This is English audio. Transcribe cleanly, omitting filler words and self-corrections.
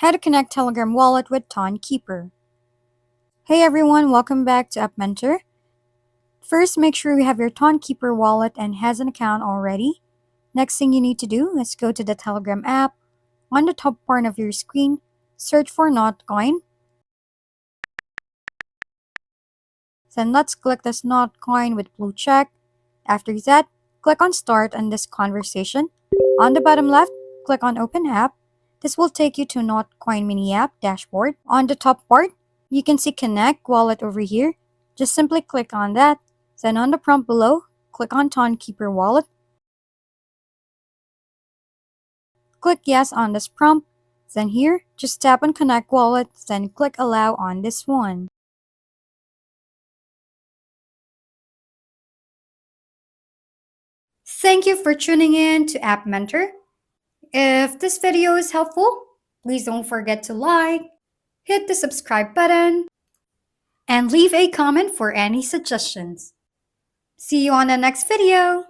How to connect Telegram wallet with Tonkeeper. Hey everyone, welcome back to App Mentor. First, make sure you have your Tonkeeper wallet and has an account already. Next thing you need to do is go to the Telegram app. On the top part of your screen, search for Notcoin. Then let's click this Notcoin with blue check. After that, click on Start on this conversation. On the bottom left, click on Open App. This will take you to Notcoin mini app dashboard. On the top part, you can see Connect Wallet over here. Just simply click on that. Then on the prompt below, click on Tonkeeper Wallet. Click Yes on this prompt. Then here, just tap on Connect Wallet, then click Allow on this one. Thank you for tuning in to App Mentor. If this video is helpful, please don't forget to like, hit the subscribe button, and leave a comment for any suggestions. See you on the next video!